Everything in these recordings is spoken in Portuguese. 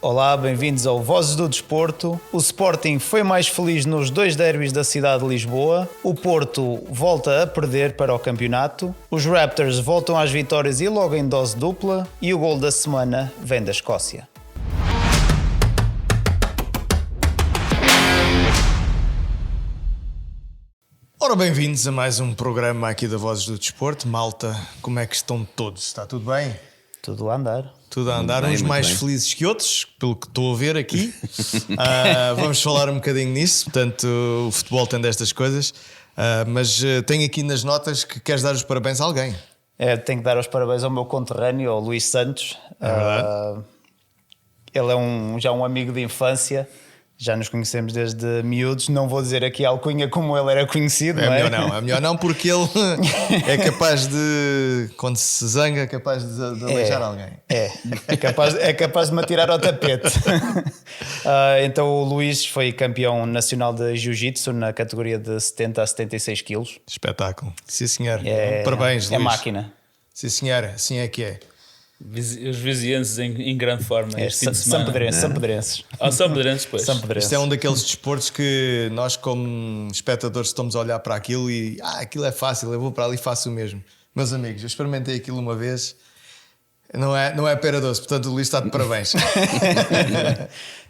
Olá, bem-vindos ao Vozes do Desporto. O Sporting foi mais feliz nos 2 derbys da cidade de Lisboa. O Porto volta a perder para o campeonato. Os Raptors voltam às vitórias e logo em dose dupla. E o gol da semana vem da Escócia. Ora, bem-vindos a mais um programa aqui da Vozes do Desporto. Malta, como é que estão todos? Está tudo bem? Tudo a andar. Tudo a andar, uns mais felizes que outros, pelo que estou a ver aqui. Vamos falar um bocadinho nisso. Portanto, o futebol tem destas coisas. Mas tenho aqui nas notas que queres dar os parabéns a alguém. Tenho que dar os parabéns ao meu conterrâneo, ao Luís Santos. É verdade. Ele é já um amigo de infância. Já nos conhecemos desde miúdos. Não vou dizer aqui a alcunha como ele era conhecido, não é? É melhor não, porque ele é capaz de, quando se zanga, é capaz de aleijar alguém. É capaz de me atirar ao tapete. Então o Luís foi campeão nacional de Jiu-Jitsu na categoria de 70 a 76 quilos. Espetáculo. Sim, senhor. Parabéns, Luís. É máquina. Sim, senhora. Assim é que é. Os vizienses em grande forma este fim de semana. Sampedrenses. Sampedrenses, pois. Isto é um daqueles desportos que nós, como espectadores, estamos a olhar para aquilo e aquilo é fácil, eu vou para ali e faço o mesmo. Meus amigos, eu experimentei aquilo uma vez, não é pera doce, portanto o Luís está de parabéns.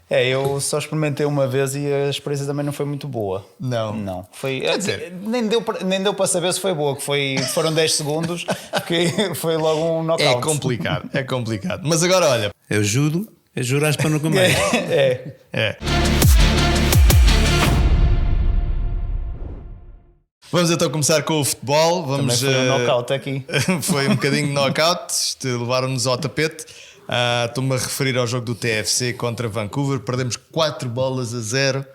Eu só experimentei uma vez e a experiência também não foi muito boa. Não. Foi, quer dizer, nem deu para saber se foi boa, foram 10 segundos, porque foi logo um knockout. É complicado. Mas agora olha. Eu juro, juraste para não comer. É. Vamos então começar com o futebol. Também foi um knockout aqui. Foi um bocadinho de knockout, levaram-nos ao tapete. Estou-me a referir ao jogo do TFC contra Vancouver. Perdemos 4-0.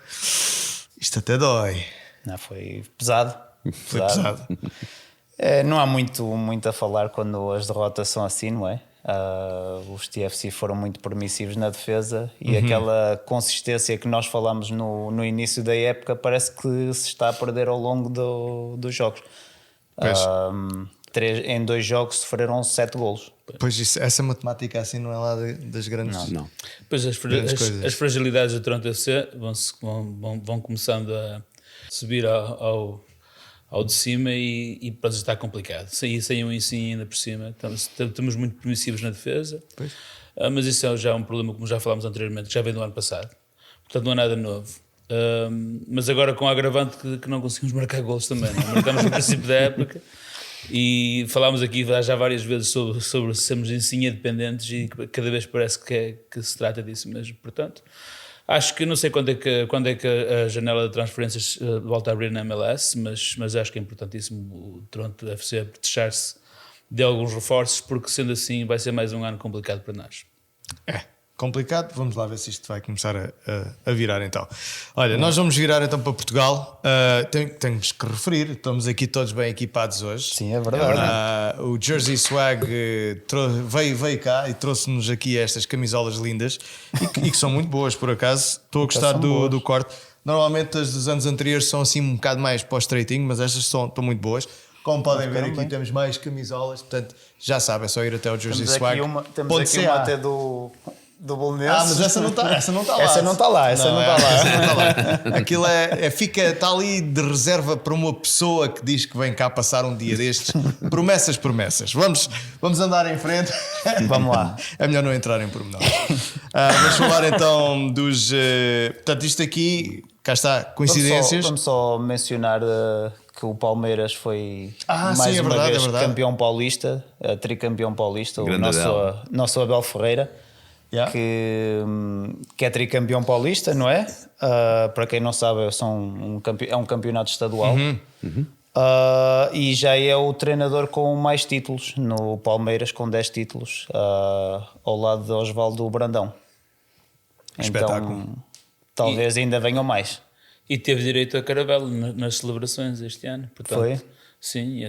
Isto até dói. Não, foi pesado. Foi pesado. Não há muito a falar quando as derrotas são assim, não é? Os TFC foram muito permissivos na defesa e aquela consistência que nós falamos no início da época parece que se está a perder ao longo dos jogos. Em 2 jogos sofreram 7 golos. Pois essa matemática assim não é lá das grandes. Não. Pois as fragilidades do Toronto FC vão começando a subir ao de cima e pode estar complicado. Sem um ensino ainda por cima. Estamos muito permissivos na defesa. Mas isso é já um problema, como já falámos anteriormente, que já vem do ano passado. Portanto, não é nada novo. Mas agora com o agravante que não conseguimos marcar golos também. Não? Marcamos no princípio da época. E falámos aqui já várias vezes sobre sermos ensino dependentes e cada vez parece que se trata disso mesmo. Portanto, acho que não sei quando é que a janela de transferências volta a abrir na MLS, mas acho que é importantíssimo o Toronto FC deixar-se de alguns reforços, porque sendo assim vai ser mais um ano complicado para nós. Complicado, vamos lá ver se isto vai começar a virar então. Olha, nós vamos virar então para Portugal. Temos que referir, estamos aqui todos bem equipados hoje. Sim, é verdade. O Jersey Swag veio cá e trouxe-nos aqui estas camisolas lindas e que são muito boas por acaso. Estou a gostar do corte. Normalmente as dos anos anteriores são assim um bocado mais para o estreitinho, mas estas estão muito boas. Como podem ver aqui temos mais camisolas, portanto já sabem, é só ir até ao Jersey Swag. Temos aqui uma até do Bolonenses. Mas essa não está lá. Essa não está lá. Aquilo está ali de reserva para uma pessoa que diz que vem cá passar um dia destes. Promessas. Vamos andar em frente. Vamos lá. É melhor não entrar em pormenores. Vamos falar então dos... portanto, isto aqui, cá está, coincidências. Vamos só mencionar que o Palmeiras foi uma vez campeão paulista, tricampeão paulista, o nosso Abel Ferreira. Yeah. Que é tricampeão paulista, não é? Para quem não sabe, é um campeonato estadual. E já é o treinador com mais títulos no Palmeiras, com 10 títulos, ao lado de Osvaldo Brandão. Espetáculo. Então, talvez ainda venham mais. E teve direito a caravela nas celebrações este ano. Portanto, foi? Sim,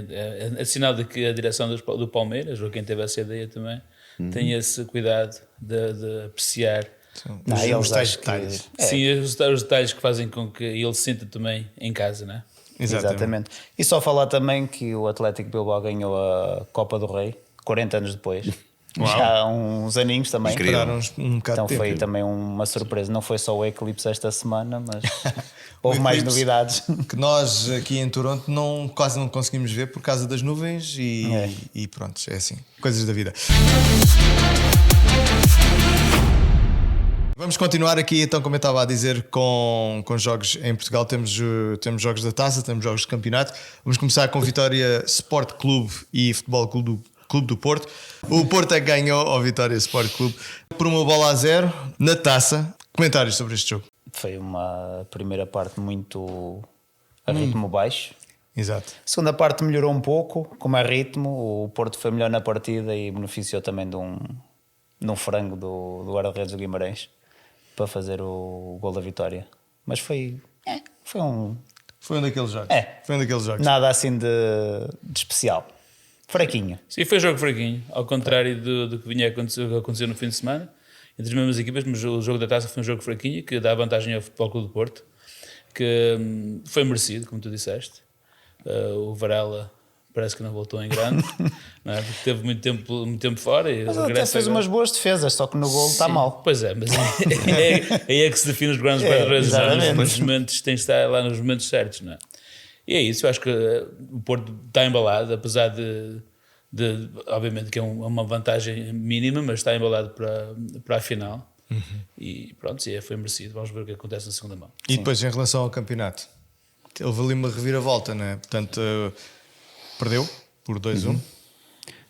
é sinal de que a direção do Palmeiras, ou quem teve essa ideia também, tem esse cuidado de apreciar os tais detalhes. Sim, os detalhes que fazem com que ele se sinta também em casa, não é? Exatamente. E só falar também que o Atlético Bilbao ganhou a Copa do Rei 40 anos depois. já há uns aninhos também. Esperaram um bocado Então de tempo. foi também uma surpresa. Não foi só o eclipse esta semana, mas houve O mais eclipse novidades. que nós aqui em Toronto quase não conseguimos ver por causa das nuvens e pronto, é assim, coisas da vida. Vamos continuar aqui então, como eu estava a dizer, com jogos em Portugal. Temos jogos da Taça, temos jogos de campeonato. Vamos começar com Vitória Sport Clube e Futebol Clube do Porto. O Porto é que ganhou ao Vitória Sport Clube por 1-0 na Taça. Comentários sobre este jogo. Foi uma primeira parte muito a ritmo baixo. Exato. A segunda parte melhorou um pouco, como é ritmo. O Porto foi melhor na partida e beneficiou também de um frango do guarda-redes do Guimarães para fazer o gol da vitória. Mas foi um... Foi um daqueles jogos. Foi um daqueles jogos. Nada assim de especial. Fraquinho. Sim, foi um jogo fraquinho, ao contrário do que vinha a acontecer no fim de semana, entre as mesmas equipas, mas o jogo da Taça foi um jogo fraquinho, que dá vantagem ao Futebol Clube do Porto, que foi merecido, como tu disseste. O Varela parece que não voltou em grande, não é? Porque teve muito tempo fora. E mas ele até fez umas boas defesas, só que no gol está mal. Pois é, mas aí é que se define os grandes guarda-redes. Nos momentos, tem de estar lá nos momentos certos, não é? E é isso, eu acho que o Porto está embalado, apesar de obviamente que é uma vantagem mínima, mas está embalado para a final. E pronto, foi merecido. Vamos ver o que acontece na segunda mão. E depois, em relação ao campeonato, houve ali uma reviravolta, não é? Portanto, perdeu por 2-1.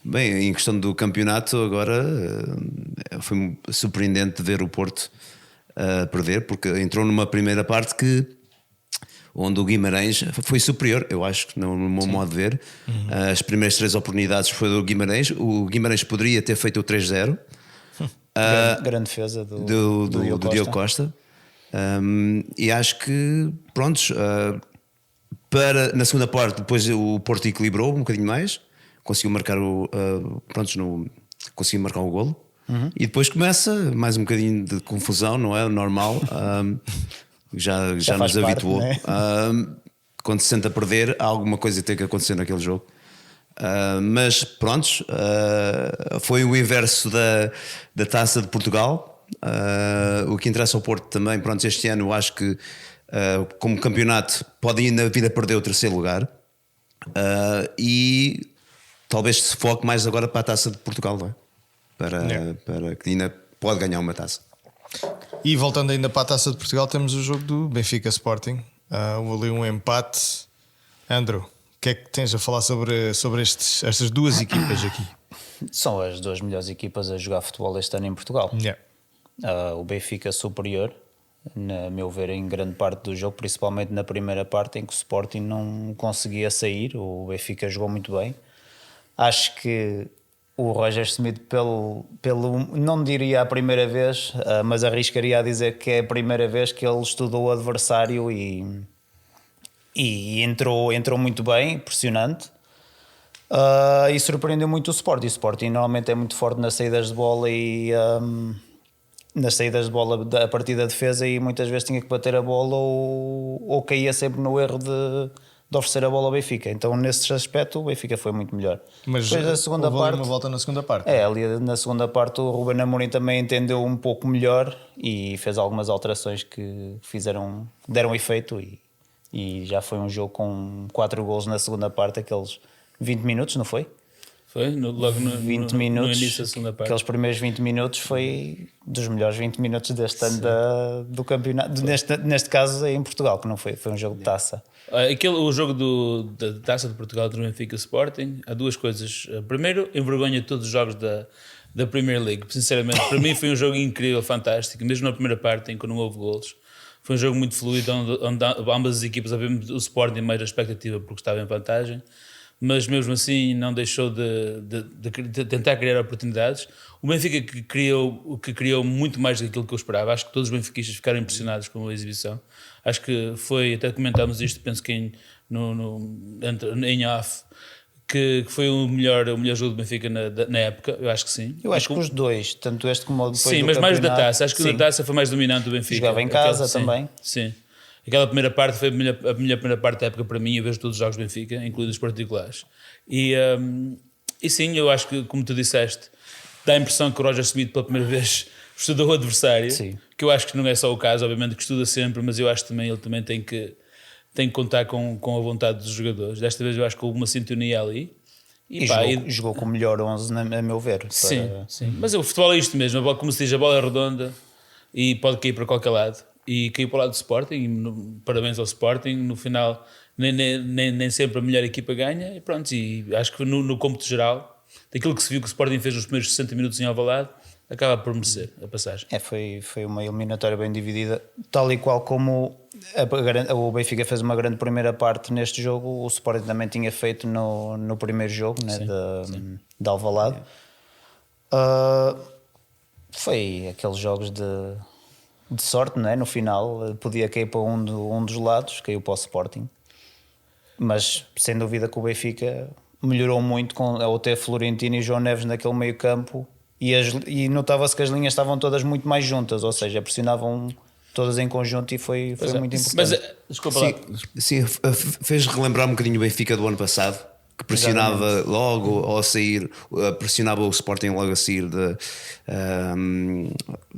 Bem, em questão do campeonato, agora foi surpreendente ver o Porto perder, porque entrou numa primeira parte onde o Guimarães foi superior, eu acho que no meu modo de ver. As primeiras 3 oportunidades foi do Guimarães. O Guimarães poderia ter feito o 3-0. Grande defesa do Diogo Costa. E acho que, prontos, na segunda parte, depois o Porto equilibrou um bocadinho mais, conseguiu marcar conseguiu marcar o golo. E depois começa mais um bocadinho de confusão, não é? Normal. Já nos habituou. Né? Quando se sente a perder, há alguma coisa que tem que acontecer naquele jogo. Mas prontos, foi o inverso da Taça de Portugal. O que interessa ao Porto também, pronto, este ano acho que como campeonato pode ir na vida perder o 3º lugar, e talvez se foque mais agora para a Taça de Portugal, não é? Para que ainda pode ganhar uma taça. E voltando ainda para a Taça de Portugal, temos o jogo do Benfica Sporting. Ali um empate. Andrew, o que é que tens a falar sobre estas duas equipas aqui? São as 2 melhores equipas a jogar futebol este ano em Portugal. O Benfica superior, na meu ver, em grande parte do jogo, principalmente na primeira parte, em que o Sporting não conseguia sair. O Benfica jogou muito bem. Acho que o Roger Smith, não diria a primeira vez, mas arriscaria a dizer que é a primeira vez que ele estudou o adversário e entrou muito bem, impressionante. E surpreendeu muito o Sporting. O Sporting normalmente é muito forte nas saídas de bola a partir da defesa, e muitas vezes tinha que bater a bola ou caía sempre no erro de oferecer a bola ao Benfica. Então, nesse aspecto, o Benfica foi muito melhor. Mas depois da segunda parte, uma volta na segunda parte. ali na segunda parte, o Ruben Amorim também entendeu um pouco melhor e fez algumas alterações que deram efeito, e já foi um jogo com 4 golos na segunda parte, aqueles 20 minutos, não foi? Foi, logo no início da segunda parte. Aqueles primeiros 20 minutos foi dos melhores 20 minutos deste ano do campeonato, neste caso em Portugal, que não foi um jogo de taça. O jogo da Taça de Portugal do Benfica Sporting, há 2 coisas. Primeiro, envergonha todos os jogos da Premier League. Sinceramente, para mim foi um jogo incrível, fantástico, mesmo na primeira parte em que não houve golos. Foi um jogo muito fluido, onde ambas as equipas, obviamente o Sporting mais a expectativa porque estava em vantagem, mas mesmo assim não deixou de tentar criar oportunidades. O Benfica que criou muito mais do que aquilo que eu esperava. Acho que todos os benfiquistas ficaram impressionados com a exibição. Acho que foi, até comentámos isto, penso que em off, que foi o melhor jogo do Benfica na época. Eu acho que sim. Eu acho que os dois, tanto este como o depois sim, do mas mais da Taça. Acho que sim. o da Taça foi mais dominante do Benfica. Jogava em casa também. Sim. Aquela primeira parte foi a minha primeira parte da época para mim. Eu vejo todos os jogos do Benfica, incluindo os particulares. E sim, eu acho que, como tu disseste, dá a impressão que o Roger Smith pela primeira vez estudou o adversário, Sim. que eu acho que não é só o caso, obviamente que estuda sempre, mas eu acho que ele também tem que contar com a vontade dos jogadores. Desta vez eu acho que houve uma sintonia ali. E jogou com o melhor 11, a meu ver. Sim. Mas o futebol é isto mesmo, como se diz, a bola é redonda e pode cair para qualquer lado. E caiu para o lado do Sporting, parabéns ao Sporting, no final nem sempre a melhor equipa ganha, e pronto, e acho que no cômputo geral, daquilo que se viu que o Sporting fez nos primeiros 60 minutos em Alvalade, acaba por merecer a passagem. Foi uma eliminatória bem dividida, tal e qual como o Benfica fez uma grande primeira parte neste jogo, o Sporting também tinha feito no primeiro jogo, né, de Alvalade. Foi aqueles jogos de sorte, não é? No final podia cair para um dos lados, caiu para o Sporting, mas sem dúvida que o Benfica melhorou muito ao ter Florentino e João Neves naquele meio campo, e notava-se que as linhas estavam todas muito mais juntas, ou seja, pressionavam todas em conjunto, e foi muito importante. Mas desculpa lá. Sim, fez relembrar um bocadinho o Benfica do ano passado, que pressionava logo ao sair, pressionava o Sporting logo a sair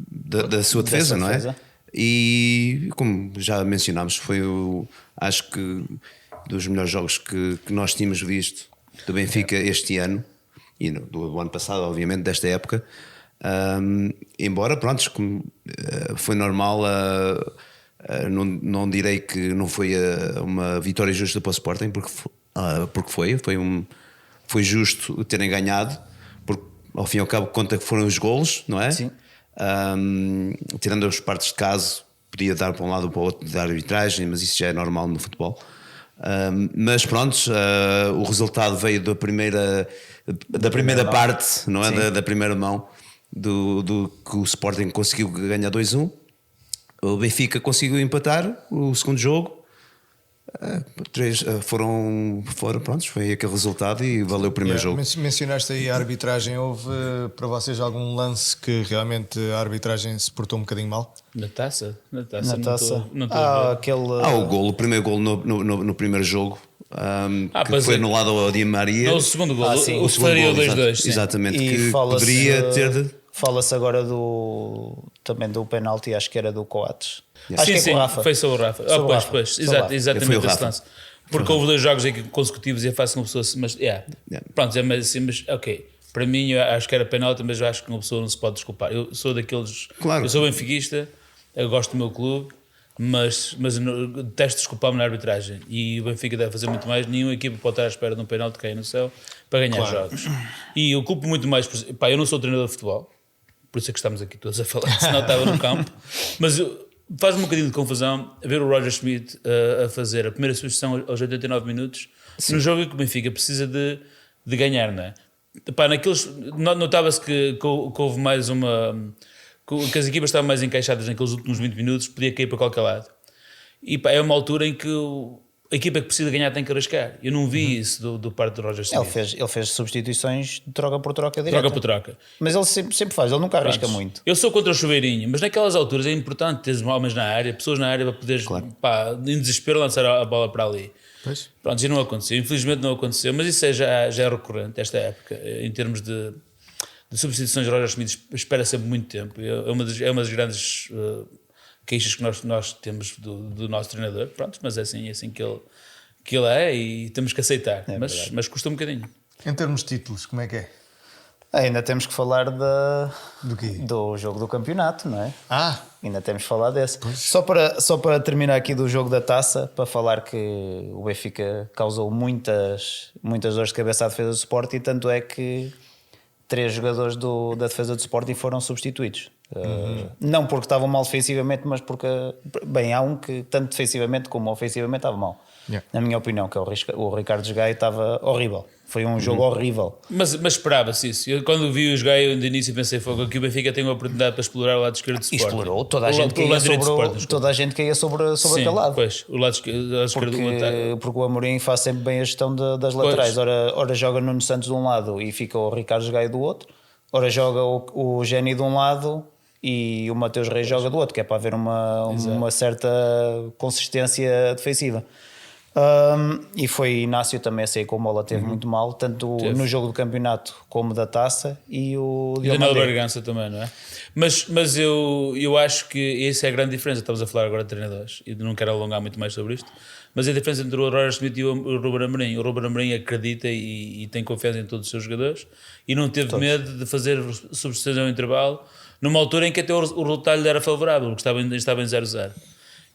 da sua defesa, não é? E como já mencionámos, foi acho que dos melhores jogos que nós tínhamos visto do Benfica este ano, e do ano passado, obviamente, desta época. Embora, pronto, foi normal, não direi que não foi uma vitória justa para o Sporting, porque foi justo terem ganhado, porque ao fim e ao cabo conta que foram os golos, não é? Sim. Tirando as partes de caso, podia dar para um lado ou para o outro da arbitragem, mas isso já é normal no futebol. Mas pronto, o resultado veio da primeira parte, não é? Da primeira mão, do que o Sporting conseguiu ganhar 2-1. O Benfica conseguiu empatar o segundo jogo. Prontos, foi aquele resultado e valeu o primeiro jogo. Mencionaste aí a arbitragem. Houve para vocês algum lance que realmente a arbitragem se portou um bocadinho mal? Na taça? Não o golo, o primeiro golo no primeiro jogo, que foi anulado ao Di Maria. Não, o segundo golo, o faria o 2-2. Exatamente, que poderia ter. Fala-se agora também do penalti, acho que era do Coates. Acho que é o Rafa. Foi sobre o Rafa. Exatamente esse lance. Porque houve 2 jogos consecutivos e é fácil uma pessoa. Mas, pronto, mas ok. Para mim, eu acho que era penalti, mas eu acho que uma pessoa não se pode desculpar. Eu sou daqueles. Claro. Eu sou benfiquista, eu gosto do meu clube, mas detesto desculpar-me na arbitragem. E o Benfica deve fazer muito mais. Nenhuma equipa pode estar à espera de um penalti cair no céu para ganhar jogos. E eu culpo muito mais. Eu não sou treinador de futebol, por isso é que estamos aqui todos a falar, senão estava no campo. Mas faz-me um bocadinho de confusão ver o Roger Schmidt a fazer a primeira substituição aos 89 minutos, no jogo em que o Benfica precisa de ganhar, não é? Notava-se que houve mais que as equipas estavam mais encaixadas naqueles últimos 20 minutos, podia cair para qualquer lado. E é uma altura em que a equipa que precisa ganhar tem que arriscar. Eu não vi isso do parte do Roger Smith. Ele fez substituições de troca por troca direta. Troca por troca. Mas ele sempre faz, ele nunca arrisca muito. Eu sou contra o chuveirinho, mas naquelas alturas é importante teres homens na área, pessoas na área para poderes, em desespero, lançar a bola para ali. Pois. Pronto, isso não aconteceu. Infelizmente não aconteceu, mas isso já é recorrente esta época. Em termos de substituições, Roger Smith espera sempre muito tempo. É uma das grandes queixas que nós temos do nosso treinador. Pronto, mas é assim que ele é, e temos que aceitar. Mas custa um bocadinho. Em termos de títulos, como é que é? Ainda temos que falar do quê? Do jogo do campeonato, não é? Ainda temos que falar desse. Só para terminar aqui do jogo da taça, para falar que o Benfica causou muitas dores de cabeça à defesa do Sporting, tanto é que 3 jogadores da defesa do Sporting foram substituídos. Não porque estavam mal defensivamente, mas porque, há um que tanto defensivamente como ofensivamente estava mal. Na minha opinião, que é o Ricardo Gaio, estava horrível. Foi um jogo horrível. Mas esperava-se isso. Eu, quando vi os Gaio de início, pensei que o Benfica tem uma oportunidade para explorar o lado esquerdo do Sporting. Explorou, toda a gente caía sobre aquele lado. Pois, o lado esquerdo do ataque. Porque o Amorim faz sempre bem a gestão das laterais. Ora joga Nuno Santos de um lado e fica o Ricardo Gaio do outro. Ora joga o Géni de um lado e o Mateus Reis joga do outro, que é para haver uma certa consistência defensiva. E foi Inácio também a sair com a bola, teve muito mal, tanto no jogo do campeonato como da taça, e o Daniel Bragança também, não é? Mas eu acho que essa é a grande diferença. Estamos a falar agora de treinadores e não quero alongar muito mais sobre isto, mas a diferença entre o Roger Schmidt e o Ruben Amorim. O Ruben Amorim acredita e tem confiança em todos os seus jogadores e não teve medo de fazer substituições ao intervalo numa altura em que até o resultado lhe era favorável, porque estava em 0-0.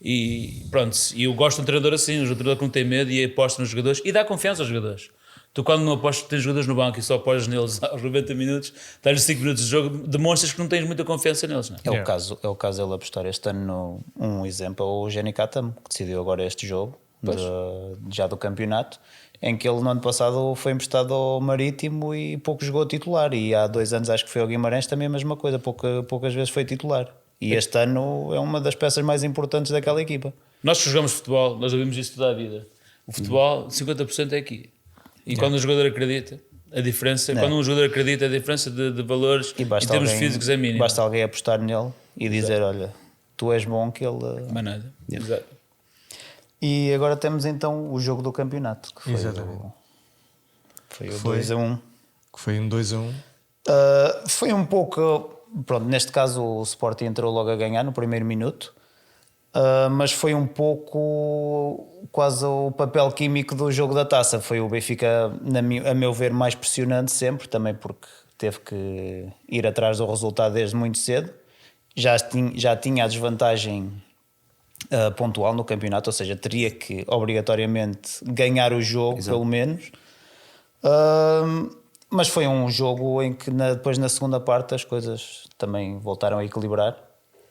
E pronto, e eu gosto de um treinador assim, um treinador que não tem medo e aposta nos jogadores e dá confiança aos jogadores. Tu, quando não apostas, tens jogadores no banco e só apostas neles aos 90 minutos, dás-lhes 5 minutos de jogo, demonstras que não tens muita confiança neles, não é? É o caso ele apostar este ano. Um exemplo é o Jenny Katam, que decidiu agora este jogo já do campeonato, em que ele no ano passado foi emprestado ao Marítimo e pouco jogou titular, e há 2 anos acho que foi ao Guimarães também a mesma coisa, poucas vezes foi titular, e este ano é uma das peças mais importantes daquela equipa. Nós que jogamos futebol, nós ouvimos isso toda a vida. O futebol, 50% é aqui. E quando um jogador acredita, a diferença, quando um jogador acredita, a diferença de valores em termos físicos é mínima. Basta alguém apostar nele e dizer: olha, tu és bom, que ele... Mais nada. Exato. E agora temos então o jogo do campeonato, que foi o 2-1. Que foi um 2-1. Foi um pouco... Pronto, neste caso o Sporting entrou logo a ganhar no primeiro minuto, mas foi um pouco quase o papel químico do jogo da taça. Foi o Benfica, a meu ver, mais pressionante sempre, também porque teve que ir atrás do resultado desde muito cedo. Já tinha a desvantagem pontual no campeonato, ou seja, teria que obrigatoriamente ganhar o jogo, pelo menos. Mas foi um jogo em que depois na segunda parte as coisas também voltaram a equilibrar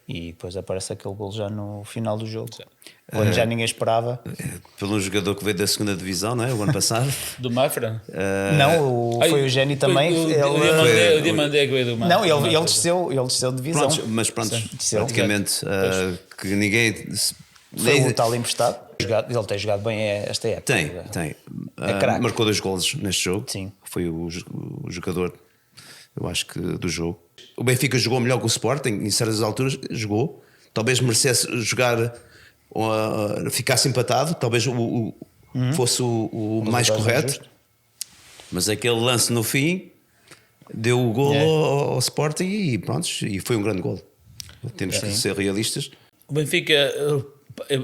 e depois aparece aquele gol já no final do jogo, quando já ninguém esperava. Pelo jogador que veio da segunda divisão, não é? O ano passado. Do Mafra? Não, foi o Geni também. O Diamandé que veio do Mafra. Não, ele desceu de divisão. Pronto, mas pronto, praticamente que ninguém... Foi o tal emprestado. Ele tem jogado bem esta época. Tem. Craque. Marcou 2 golos neste jogo. Sim. Foi o jogador, eu acho que, do jogo. O Benfica jogou melhor que o Sporting, em certas alturas jogou. Talvez merecesse jogar, ficasse empatado, talvez fosse o mais correto. Mas aquele lance no fim deu o golo ao Sporting e pronto, e foi um grande golo. Temos que ser realistas. O Benfica,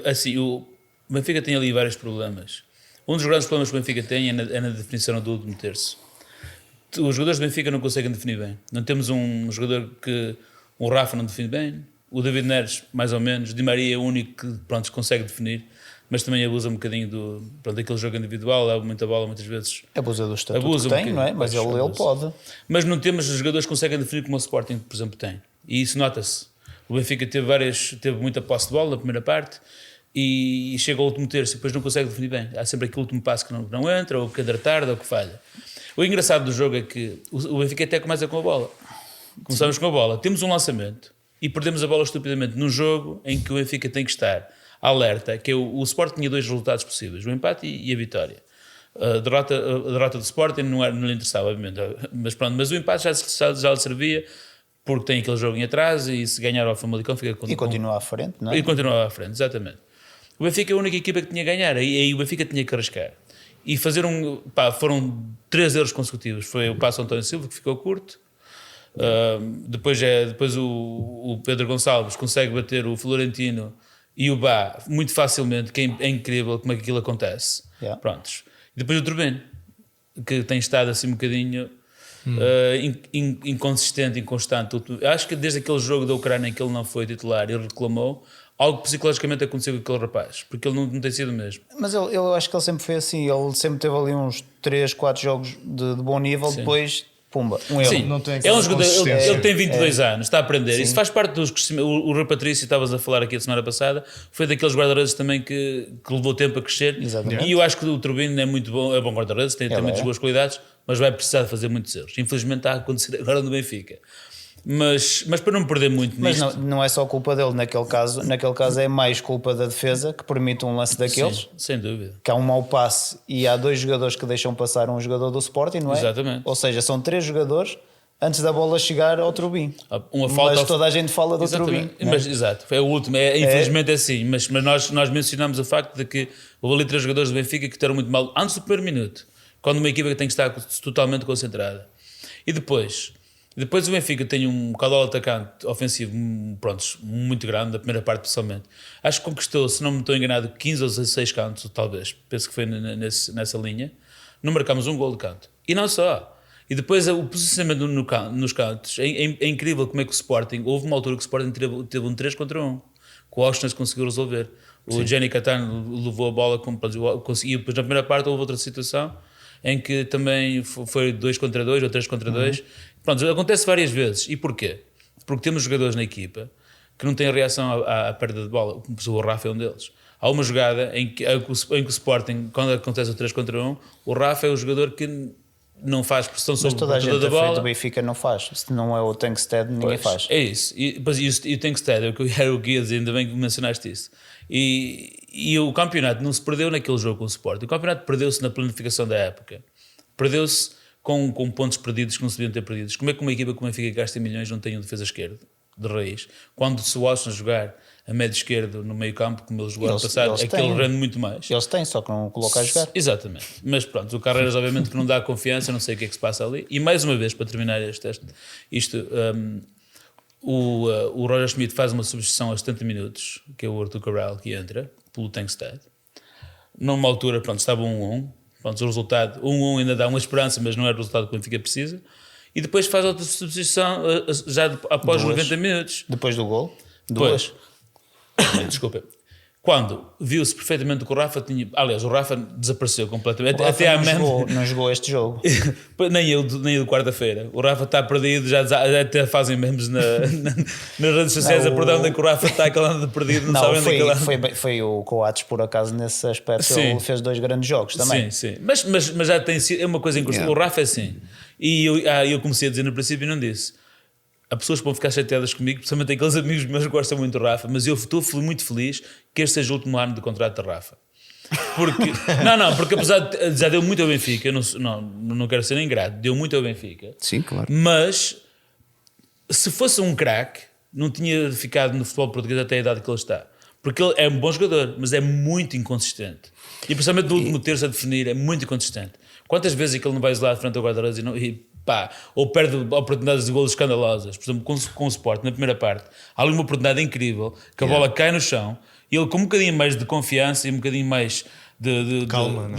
assim, o Benfica tem ali vários problemas. Um dos grandes problemas que o Benfica tem é na definição do último terço. Os jogadores do Benfica não conseguem definir bem. Não temos um jogador que... O Rafa não define bem, o David Neres mais ou menos, Di Maria é o único que consegue definir, mas também abusa um bocadinho daquele jogo individual, leva muita bola muitas vezes. Abusa do estatuto que tem, não é? Mas ele pode. Mas não temos os jogadores que conseguem definir como o Sporting, por exemplo, tem. E isso nota-se. O Benfica teve muita posse de bola na primeira parte e chega ao último terço e depois não consegue definir bem. Há sempre aquele último passo que não entra, ou que entra tarde, ou que falha. O engraçado do jogo é que o Benfica até começa com a bola. Começamos com a bola, temos um lançamento e perdemos a bola estupidamente num jogo em que o Benfica tem que estar alerta, que é o Sporting tinha 2 resultados possíveis, o empate e a vitória. A derrota do Sporting não lhe interessava, obviamente, mas o empate já lhe servia, porque tem aquele jogo em atrás e se ganhar ao Famalicão fica com... E continua à frente, não é? E continua à frente, exatamente. O Benfica é a única equipa que tinha a ganhar, aí o Benfica tinha que arriscar. E fazer foram 3 erros consecutivos. Foi o passo António Silva, que ficou curto. Depois o Pedro Gonçalves consegue bater o Florentino e o Bá muito facilmente, que é incrível como é que aquilo acontece. Prontos. E depois o Turbino, que tem estado assim um bocadinho inconsistente, inconstante. Acho que desde aquele jogo da Ucrânia em que ele não foi titular, ele reclamou. Algo psicologicamente aconteceu com aquele rapaz, porque ele não tem sido o mesmo. Mas eu acho que ele sempre foi assim. Ele sempre teve ali uns 3, 4 jogos de bom nível. Sim. Depois, pumba, um erro. Sim. Não tem é um jogador, ele tem 22 anos, está a aprender. Sim. Isso faz parte dos crescimentos. O Rui Patrício, estavas a falar aqui a semana passada, foi daqueles guarda-redes também que levou tempo a crescer. Exatamente. E eu acho que o Turbino é muito bom, é bom guarda-redes, tem muitas boas qualidades, mas vai precisar de fazer muitos erros. Infelizmente está a acontecer agora no Benfica. Mas para não perder muito nisto... Mas não é só culpa dele naquele caso é mais culpa da defesa, que permite um lance daqueles. Sim, sem dúvida. Que há um mau passe e há 2 jogadores que deixam passar um jogador do Sporting, não é? Exatamente. Ou seja, são 3 jogadores antes da bola chegar ao Trubin. Uma falta mas toda a gente fala do Trubin. Mas, exato, foi o último. Infelizmente é assim. Mas nós mencionamos o facto de que houve ali 3 jogadores do Benfica que estavam muito mal antes do primeiro minuto, quando uma equipa tem que estar totalmente concentrada. E depois o Benfica tem um caudal atacante ofensivo muito grande, da primeira parte principalmente. Acho que conquistou, se não me estou enganado, 15 ou 16 cantos, talvez. Penso que foi nessa linha. Não marcámos um gol de canto. E não só. E depois o posicionamento nos cantos. É incrível como é que o Sporting... Houve uma altura que o Sporting teve um 3 contra 1. Que o Austin conseguiu resolver. O Jenny Catano levou a bola, conseguiu. Depois na primeira parte houve outra situação em que também foi 2 contra 2 ou 3 contra 2. Pronto, acontece várias vezes. E porquê? Porque temos jogadores na equipa que não têm reação à perda de bola. O Rafa é um deles. Há uma jogada em que o Sporting, quando acontece o 3 contra 1, o Rafa é o jogador que não faz pressão sobre toda a gente da bola. Do Benfica não faz. Se não é o Tankstead, ninguém faz. É isso. E o Tankstead, era o que ia dizer, ainda bem que mencionaste isso. E o campeonato não se perdeu naquele jogo com o Sporting. O campeonato perdeu-se na planificação da época. Perdeu-se com pontos perdidos que não se deviam ter perdidos. Como é que uma equipa como a Benfica que gasta milhões não tem um defesa esquerdo de raiz? Quando se o Austin jogar a médio esquerdo no meio campo, como ele jogou ano passado, é que ele rende muito mais. Eles têm, só que não coloca a jogar. Exatamente. Mas pronto, o Carreiras obviamente que não dá confiança, não sei o que é que se passa ali. E mais uma vez, para terminar o Roger Schmidt faz uma substituição aos 70 minutos, que é o Artur Cabral que entra, pelo Tankstead. Numa altura, pronto, estava 1-1. Pronto, o resultado, 1-1 ainda dá uma esperança, mas não é o resultado que o Benfica precisa. E depois faz outra substituição já após os 90 minutos. Depois do gol? Depois. Desculpa. Quando viu-se perfeitamente que o Rafa tinha... Aliás, o Rafa desapareceu completamente. O Rafa não jogou este jogo. nem o de quarta-feira. O Rafa está perdido, já até fazem memes nas redes sociais a perder onde é que o Rafa está, aquele ano de perdido, não sabem onde é que ele foi o Coates, por acaso, nesse aspecto. Sim. Ele fez 2 grandes jogos também. Sim. Mas já tem sido... É uma coisa inconstante. O Rafa é assim. E eu comecei a dizer no princípio e não disse. Há pessoas que vão ficar chateadas comigo, principalmente aqueles amigos meus que gostam muito do Rafa, mas eu estou muito feliz que este seja o último ano de contrato de Rafa. Porque, porque apesar de já deu muito ao Benfica, eu não quero ser ingrato, deu muito ao Benfica. Sim, claro. Mas se fosse um craque, não tinha ficado no futebol português até a idade que ele está. Porque ele é um bom jogador, mas é muito inconsistente. E principalmente no último terço a definir, é muito inconsistente. Quantas vezes é que ele não vai isolar de frente ao guarda-redes ou perde oportunidades de golos escandalosas, por exemplo, com o Sport na primeira parte, há ali uma oportunidade incrível que a bola cai no chão e ele com um bocadinho mais de confiança e um bocadinho mais de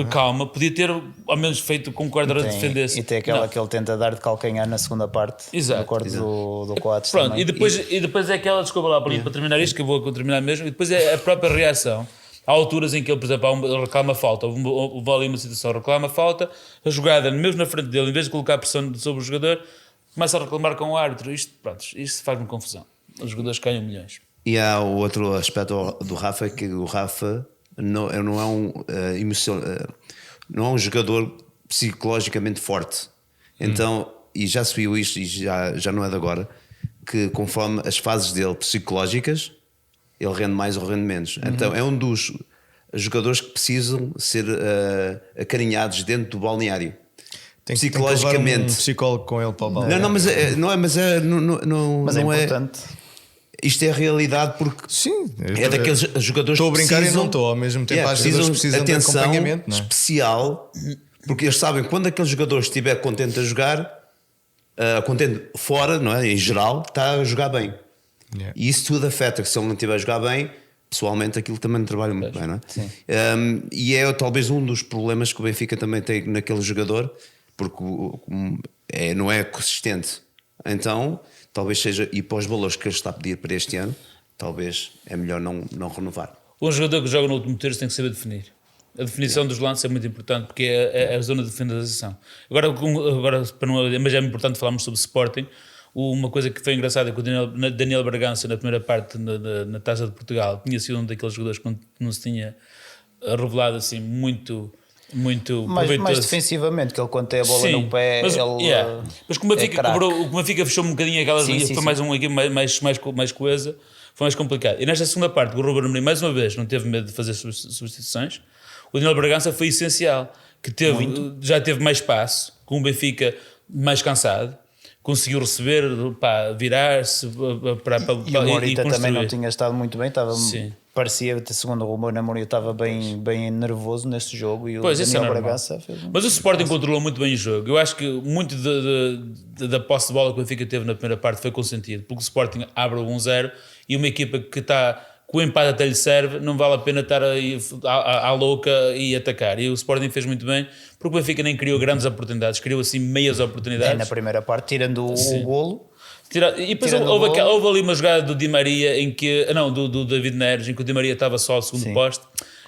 calma podia ter ao menos feito com o guarda-redes defendesse. E tem aquela que ele tenta dar de calcanhar na segunda parte. Exato. No corte do Coates. Pronto, e depois é aquela, desculpa lá para terminar isto, que eu vou terminar mesmo, e depois é a própria reação. Há alturas em que ele, por exemplo, reclama falta, houve ali uma situação, reclama falta, a jogada, mesmo na frente dele, em vez de colocar pressão sobre o jogador, começa a reclamar com o árbitro. Isto faz-me confusão. Os jogadores ganham milhões. E há o outro aspecto do Rafa, que o Rafa não é não é um jogador psicologicamente forte. Então, e já se viu isto, e já não é de agora, que conforme as fases dele psicológicas, ele rende mais ou rende menos. Então é um dos jogadores que precisam ser acarinhados dentro do balneário. Psicologicamente. Tem que levar um psicólogo com ele para o balneário. Mas é não importante. Isto é a realidade, porque sim, é daqueles jogadores estou a brincar precisam, e não estou ao mesmo tempo. Há jogadores que precisam de acompanhamento, não é? Especial, porque eles sabem quando aquele jogador estiver contente a jogar, contente fora, não é? Em geral, está a jogar bem. E isso tudo afeta, que se ele não estiver a jogar bem, pessoalmente aquilo também não trabalha muito bem, não é? Sim. E é talvez um dos problemas que o Benfica também tem naquele jogador, porque não é consistente. Então, talvez seja, e para os valores que ele está a pedir para este ano, talvez é melhor não renovar. Um jogador que joga no último terço tem que saber definir. A definição dos lances é muito importante, porque é a zona de finalização. Agora mas é importante falarmos sobre Sporting. Uma coisa que foi engraçada é que o Daniel Bragança, na primeira parte na Taça de Portugal, tinha sido um daqueles jogadores que não se tinha revelado assim muito mais defensivamente, que ele quando tem a bola no pé, mas como o Benfica fechou um bocadinho aquelas linhas, foi mais uma equipe mais coesa, foi mais complicado. E nesta segunda parte, o Ruben Amorim mais uma vez não teve medo de fazer substituições. O Daniel Bragança foi essencial, que já teve mais espaço, com o Benfica mais cansado, conseguiu receber, pá, virar-se E o Morita construir. também não tinha estado muito bem, Sim. parecia, segundo o rumor, o Morita estava bem nervoso nesse jogo e o Pois, isso é Daniel normal. Bragança fez Mas o Sporting controlou muito bem o jogo. Eu acho que muito da posse de bola que o Benfica teve na primeira parte foi consentido, porque o Sporting abre o 1-0 e uma equipa que está com o empate até lhe serve, não vale a pena estar aí à louca e atacar. E o Sporting fez muito bem, porque o Benfica nem criou grandes oportunidades, criou assim meias oportunidades. na primeira parte, tirando o golo. E depois houve ali uma jogada do Di Maria em que. Não, do David Neres, em que o Di Maria estava só ao segundo poste.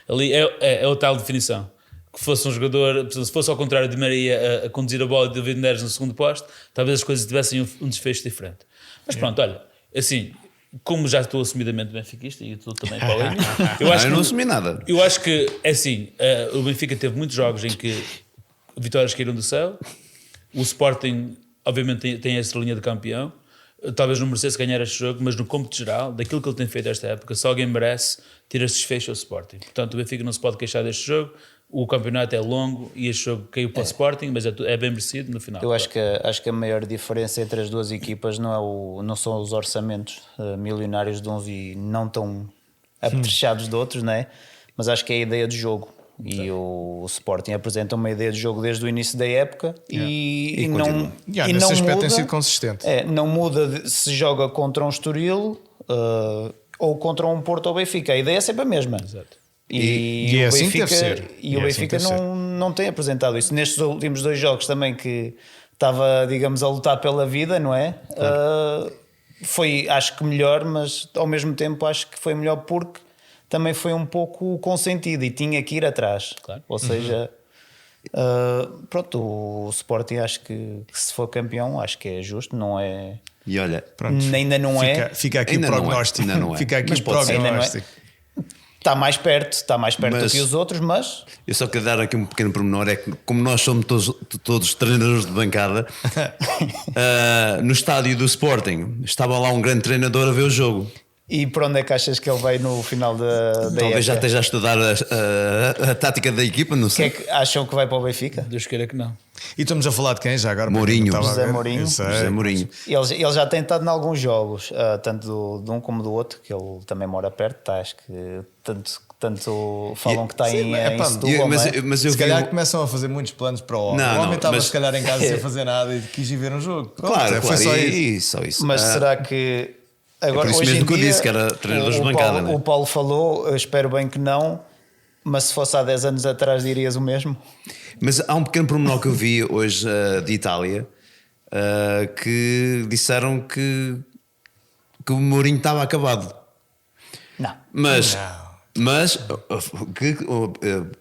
Ali é o tal definição. Que fosse um jogador, se fosse ao contrário, Di Maria a conduzir a bola de David Neres no segundo poste, talvez as coisas tivessem um desfecho diferente. Mas pronto, olha, assim, como já estou assumidamente benfiquista e tu também, Paulinho, eu não assumi nada. Eu acho que, é assim, o Benfica teve muitos jogos em que vitórias caíram do céu. O Sporting, obviamente, tem essa linha de campeão. Talvez não merecesse ganhar este jogo, mas no cômputo geral, daquilo que ele tem feito esta época, se alguém merece, tira-se desfecho ao Sporting. Portanto, o Benfica não se pode queixar deste jogo. O campeonato é longo e este jogo caiu para o Sporting, mas é bem merecido no final. Eu acho que a maior diferença entre as duas equipas não são os orçamentos milionários de uns e não tão apetrechados de outros, né? Mas acho que é a ideia de jogo. E o Sporting apresenta uma ideia de jogo desde o início da época e não, nesse aspecto tem sido consistente. Não muda se joga contra um Estoril ou contra um Porto ou Benfica. A ideia é sempre a mesma. Exato. E é assim que deve ser. E o Benfica não tem apresentado isso. Nestes últimos 2 jogos também que estava, digamos, a lutar pela vida, não é? Foi, acho que melhor, mas ao mesmo tempo acho que foi melhor porque também foi um pouco consentido e tinha que ir atrás. Claro. Ou seja, pronto, o Sporting acho que se for campeão, acho que é justo, não é... E olha, Pronto, ainda não fica aqui Ainda o não é, prognóstico. ainda não é. Fica aqui Mas o pode ser. prognóstico. Está mais perto Mas- que os outros, mas... eu só quero dar aqui um pequeno pormenor: é que, como nós somos todos treinadores de bancada, no estádio do Sporting estava lá um grande treinador a ver o jogo. E para onde é que achas que ele vai no final da Talvez já época? esteja a estudar a tática da equipa, não O que sei. é que acham que vai para o Benfica? Deus queira que não. E estamos a falar de quem já agora? Mourinho. Porque eu não estava a José ver. Mourinho. Eu sei. José Mourinho. Ele já tem estado em alguns jogos, tanto de um como do outro, que ele também mora perto, tá? Acho que tanto falam que está Sim, em pá, Setúbal, não é? Mas eu Se vi calhar um- começam a fazer muitos planos para o homem. Não, O homem não, estava mas- se calhar em casa sem fazer nada e quis ir ver um jogo. Claro, Foi só isso. só isso. Mas será que agora por isso hoje mesmo em que eu dia, disse que era treinadores de bancada, Paulo, não é? o Paulo falou, eu espero bem que não, mas se fosse há 10 anos atrás dirias o mesmo? Mas há um pequeno pormenor que eu vi hoje de Itália, que disseram que o Mourinho estava acabado. Não. Mas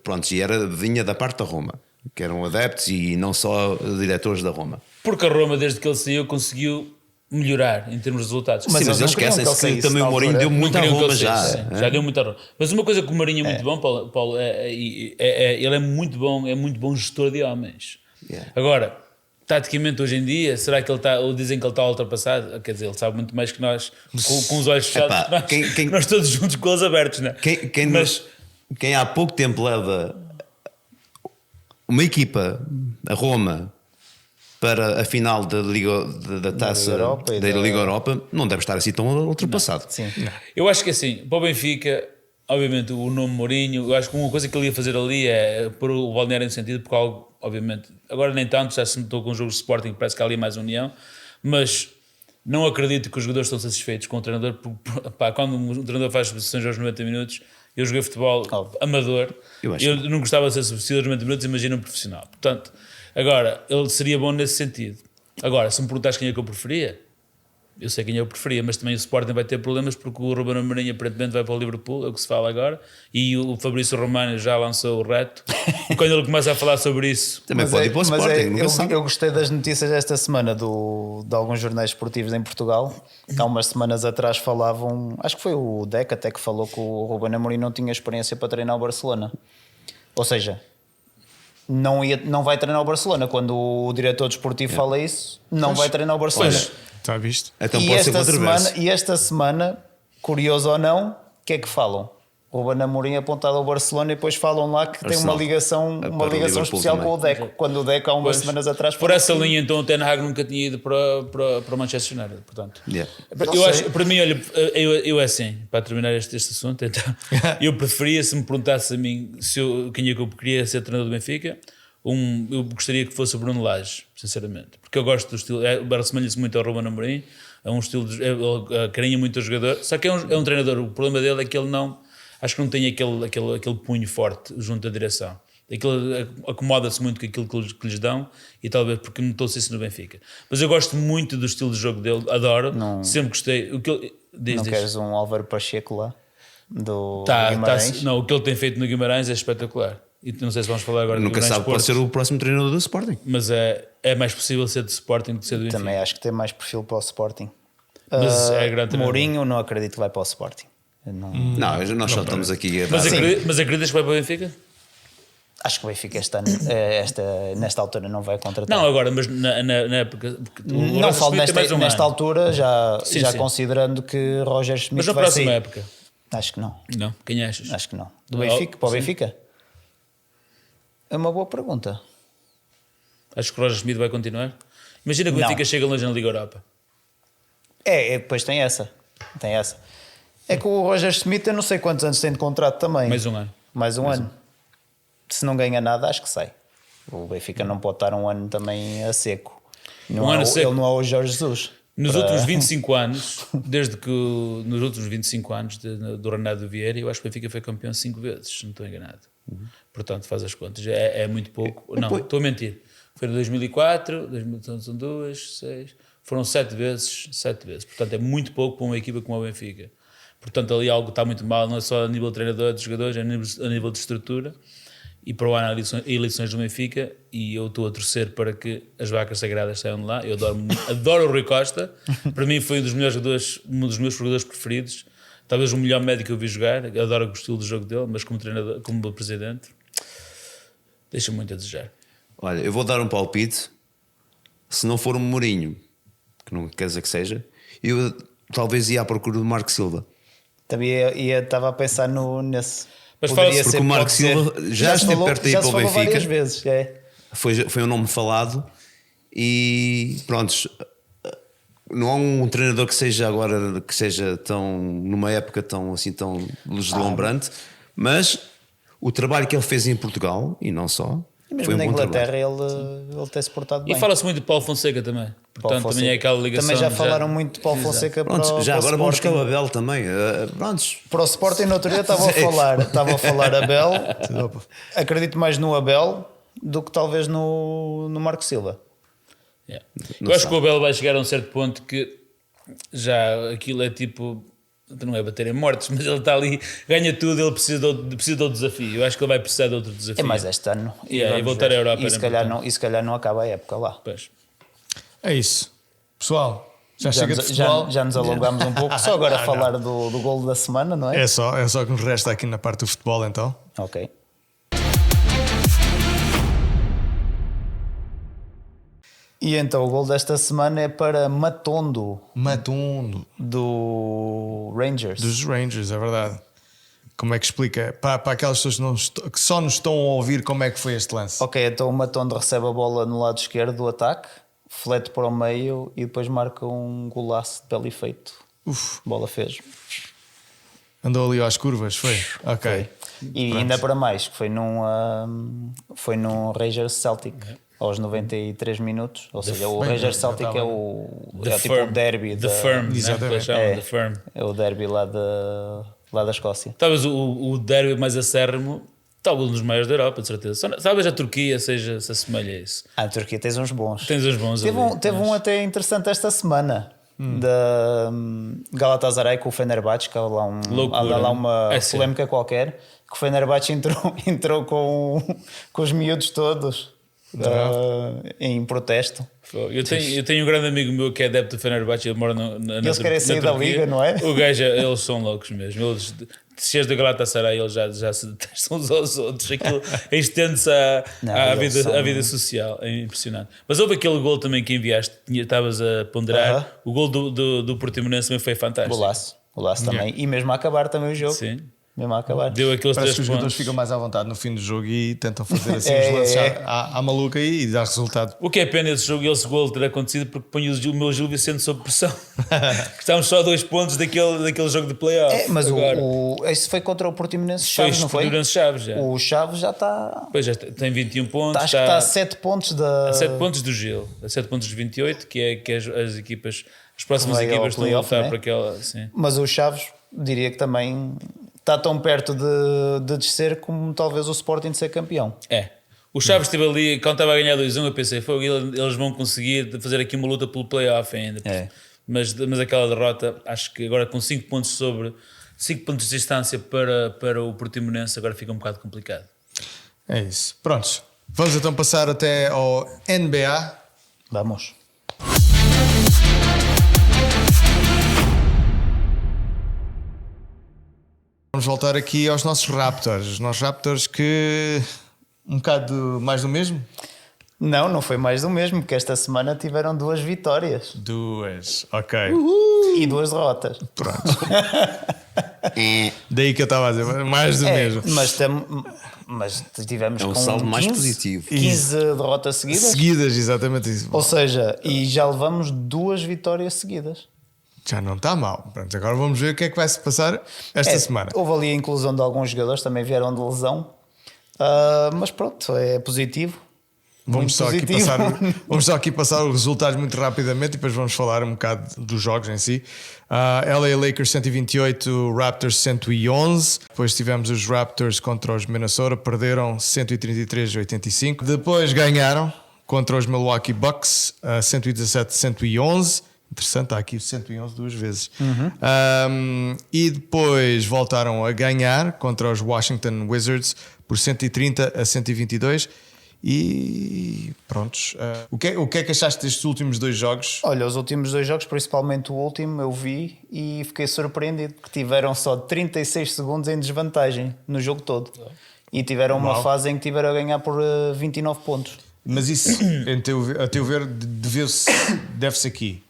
pronto, e vinha da parte da Roma, que eram adeptos e não só diretores da Roma. Porque a Roma, desde que ele saiu, conseguiu melhorar em termos de resultados. Mas Sim, mas eles eles não queriam que ele esquecem-se que saísse também na o Mourinho altura. deu muito à queriam que Roma ele já. saísse, hein? já deu muito à Roma. Mas uma coisa que o Mourinho é muito bom, Paulo, ele é muito bom gestor de homens. Yeah. Agora, taticamente hoje em dia, será que ele está, ou dizem que ele está ultrapassado? Quer dizer, ele sabe muito mais que nós, com os olhos fechados, Epá, nós todos juntos com os abertos, não é? Quem há pouco tempo leva uma equipa, a Roma, para a final da Liga da Taça Liga Europa e da da- Liga Europa, não deve estar assim tão ultrapassado. Sim. Eu acho que assim, para o Benfica, obviamente o nome Mourinho, eu acho que uma coisa que ele ia fazer ali é pôr o balneário em sentido, porque algo, obviamente, agora nem tanto, já se notou com os jogos de Sporting, parece que há ali mais união, mas não acredito que os jogadores estão satisfeitos com o treinador, porque, pá, quando um treinador faz substituições aos 90 minutos, eu joguei futebol amador, Eu acho eu não gostava de ser substituído aos 90 minutos, imagina um profissional. Portanto, agora, ele seria bom nesse sentido. Agora, se me perguntares quem é que eu preferia, eu sei quem eu preferia, mas também o Sporting vai ter problemas porque o Ruben Amorim aparentemente vai para o Liverpool, é o que se fala agora, e o Fabrício Romano já lançou o reto. E quando ele começa a falar sobre isso, Também pode ir para o Sporting, nunca sabe. eu gostei das notícias esta semana de alguns jornais esportivos em Portugal. Há umas semanas atrás falavam, acho que foi o Deco até que falou que o Ruben Amorim não tinha experiência para treinar o Barcelona. Ou seja, não vai treinar o Barcelona. Quando o diretor desportivo fala isso, não vai treinar o Barcelona. Pois. Está visto? Então e, pode ser esta controverso. semana, curioso ou não, o que é que falam? Ruben Amorim apontado ao Barcelona e depois falam lá que tem uma ligação especial com o Deco, quando o Deco há umas semanas atrás... Por essa linha, então, o Ten Hag nunca tinha ido para o Manchester United, portanto. Eu acho, para mim, olha, eu é assim, para terminar este assunto, então, eu preferia, se me perguntasse a mim quem é que eu queria ser treinador do Benfica, eu gostaria que fosse o Bruno Lage, sinceramente, porque eu gosto do estilo, assemelha-se muito ao Ruben Amorim, é um estilo, ele carinha muito o jogador, só que é um treinador, o problema dele é que ele não... Acho que não tem aquele punho forte junto da direção. Aquilo acomoda-se muito com aquilo que lhes dão e talvez porque notou-se isso no Benfica. Mas eu gosto muito do estilo de jogo dele, adoro, sempre gostei. Queres um Álvaro Pacheco lá? Do Guimarães? Não, o que ele tem feito no Guimarães é espetacular. E não sei se vamos falar agora nunca sabe, pode ser o próximo treinador do Sporting. Mas é mais possível ser do Sporting do que ser do Benfica. Também acho que tem mais perfil para o Sporting. Mas é grande Mourinho não acredito que vai para o Sporting. Não, nós só estamos aqui a dar... Mas acreditas que vai para o Benfica? Acho que o Benfica nesta altura não vai contratar. Não, agora, mas na época... Não falo nesta altura, já considerando que Roger Schmidt mas na vai próxima sair. época? Acho que não. Não? Quem achas? Acho que não. Do Benfica? Para o Benfica? É uma boa pergunta. Acho que o Roger Schmidt vai continuar? Imagina que o Benfica chega longe na Liga Europa. Depois tem essa. É que o Roger Schmidt, eu não sei quantos anos tem de contrato também. Mais um ano. Mais um ano. Se não ganha nada, acho que sai. O Benfica não pode estar um ano também a seco. Ele não é o Jorge Jesus. Nos últimos 25 anos, nos últimos 25 anos do Renato do Vieira, eu acho que o Benfica foi campeão 5 vezes, se não estou enganado. Portanto, faz as contas. É muito pouco. Não, estou a mentir. Foi em 2004, são 2, 6... Foram 7 vezes. Portanto, é muito pouco para uma equipa como a Benfica. Portanto, ali algo está muito mal, não é só a nível de treinador dos jogadores, é a nível de estrutura. E para o ano há eleições do Benfica e eu estou a torcer para que as vacas sagradas saiam de lá. Eu adoro o Rui Costa. Para mim foi um dos meus jogadores preferidos. Talvez o melhor médico que eu vi jogar. Eu adoro o estilo de jogo dele, mas como treinador, como presidente, deixa muito a desejar. Olha, eu vou dar um palpite. Se não for um Mourinho, que não quer dizer que seja, eu talvez ia à procura do Marco Silva. Também estava a pensar nesse. Mas porque o Marco Silva já esteve perto de ir para o Benfica. Várias vezes, Foi um nome falado e pronto. Não há um treinador que seja tão numa época tão deslumbrante, mas o trabalho que ele fez em Portugal e não só. E mesmo na Inglaterra ele tem-se portado bem. E fala-se muito de Paulo Fonseca também. Portanto, Fonseca. também é aquela ligação. Também já falaram muito de Paulo Fonseca para agora o vamos buscar Sporting. o Abel também. Para o Sporting, no outro dia estava a falar Abel. Acredito mais no Abel do que talvez no Marco Silva. Yeah. Eu acho que o Abel vai chegar a um certo ponto que já aquilo é tipo... Não é bater em mortes, mas ele está ali, ganha tudo, ele precisa do desafio. Eu acho que ele vai precisar de outro desafio. É mais este ano. E voltar à Europa. E se calhar não acaba a época lá. Pois. É isso. Pessoal, chega de futebol. Já nos alongámos um pouco. Só agora falar do golo da semana, não é? É só que nos resta aqui na parte do futebol então. Ok. E então o gol desta semana é para Matondo. Do Rangers. Dos Rangers, é verdade. Como é que explica? Para aquelas pessoas que só nos estão a ouvir, como é que foi este lance? Ok, então o Matondo recebe a bola no lado esquerdo do ataque, flete para o meio e depois marca um golaço de belo efeito. Bola fez. Andou ali às curvas, foi? Ok. Foi. E pronto. Ainda para mais, que foi num Rangers Celtic. Aos 93 minutos, ou seja, o Rangers Celtic é tipo o derby The Firm, é o derby lá da Escócia. Talvez o derby mais acérrimo, talvez um dos maiores da Europa, de certeza. Talvez a Turquia se assemelha a isso. A Turquia tens uns bons. Teve um até interessante esta semana. Da Galatasaray com o Fenerbahçe, que há lá uma polémica qualquer, que o Fenerbahçe entrou com os miúdos todos. Em protesto. Eu tenho um grande amigo meu que é adepto do Fenerbahçe, ele mora eles querem sair da liga, não é? O gajo, eles são loucos mesmo. Se és da Galatasaray, eles já se detestam uns aos outros. Aquilo estende-se à vida social. É impressionante. Mas houve aquele gol também que enviaste, estavas a ponderar. O gol do Portimonense também foi fantástico. Golaço também. E mesmo a acabar também o jogo. Sim. mesmo a acabar. Deu aqueles Parece 3 que os jogadores pontos. ficam mais à vontade no fim do jogo e tentam fazer assim os lances à maluca e dar resultado. O que é pena esse jogo e esse gol ter acontecido porque põe o meu Gil Vicente sob pressão. Que estávamos só a 2 pontos daquele jogo de playoff. Mas agora. esse foi contra o Portimonense Chaves, não foi? Portimonense Chaves, já. O Chaves já está. Pois já tem 21 pontos. Acho que está a 7 pontos da. a 7 pontos do Gil, a 7 pontos dos 28, que é as equipas, as próximas Vai ao equipas estão a playoff, lutar né? para aquela. Sim. Mas o Chaves, diria que também está tão perto de descer como talvez o Sporting de ser campeão. É. O Chaves esteve ali, quando estava a ganhar 2-1, eu pensei, eles vão conseguir fazer aqui uma luta pelo playoff ainda. É. Mas aquela derrota, acho que agora com 5 pontos sobre 5 pontos de distância para o Portimonense, agora fica um bocado complicado. É isso. Prontos. Vamos então passar até ao NBA. Vamos. Vamos voltar aqui aos nossos Raptors. Os nossos Raptors que um bocado mais do mesmo. Não foi mais do mesmo, porque esta semana tiveram 2 vitórias 2. Ok. e 2 derrotas. Pronto. Daí que eu estava a dizer, mais do mesmo. Mas tivemos É um com saldo mais 15 positivo. 15 derrotas seguidas. Seguidas, exatamente isso. Ou seja, e já levamos 2 vitórias seguidas. Já não está mal. Pronto, agora vamos ver o que é que vai se passar esta semana. Houve ali a inclusão de alguns jogadores, também vieram de lesão. Mas pronto, é positivo. Vamos só, vamos só aqui passar os resultados muito rapidamente e depois vamos falar um bocado dos jogos em si. LA Lakers 128, Raptors 111. Depois tivemos os Raptors contra os Minnesota, perderam 133-85. Depois ganharam contra os Milwaukee Bucks 117-111. Interessante, está aqui o 111 2 vezes. E depois voltaram a ganhar contra os Washington Wizards por 130-122. E prontos. O que é que achaste destes últimos 2 jogos? Olha, os últimos 2 jogos, principalmente o último, eu vi e fiquei surpreendido, porque tiveram só 36 segundos em desvantagem no jogo todo. E tiveram uma fase em que tiveram a ganhar por 29 pontos. Mas isso, a teu ver, deve-se aqui.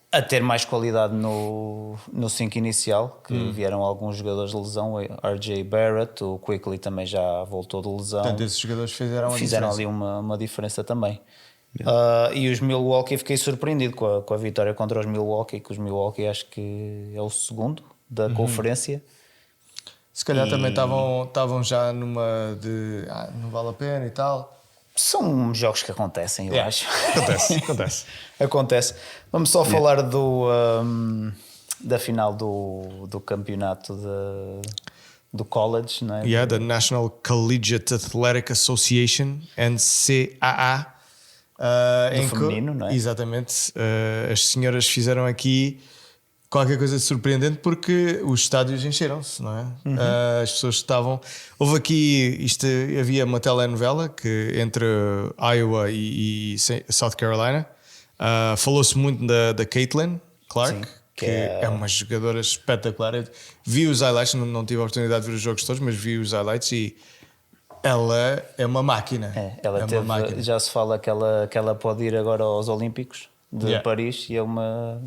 A ter mais qualidade no 5 inicial, que vieram alguns jogadores de lesão, o RJ Barrett, o Quickly também já voltou de lesão. Portanto, esses jogadores fizeram ali uma diferença também. E os Milwaukee, fiquei surpreendido com a vitória contra os Milwaukee, que os Milwaukee acho que é o segundo da conferência. Se calhar também estavam já numa de não vale a pena e tal. São jogos que acontecem, eu acho. Acontece. Vamos só falar da final do campeonato do college, não é? Da National Collegiate Athletic Association, NCAA. Do feminino, não é? Exatamente. As senhoras fizeram aqui qualquer coisa de surpreendente porque os estádios encheram-se, não é? As pessoas estavam... Houve aqui, havia uma telenovela que entre Iowa e South Carolina. Falou-se muito da Caitlin Clark, Sim, que é uma jogadora espetacular. Eu vi os highlights, não tive a oportunidade de ver os jogos todos, mas vi os highlights e ela é uma máquina. Uma máquina. Já se fala que ela pode ir agora aos Olímpicos de Paris e é uma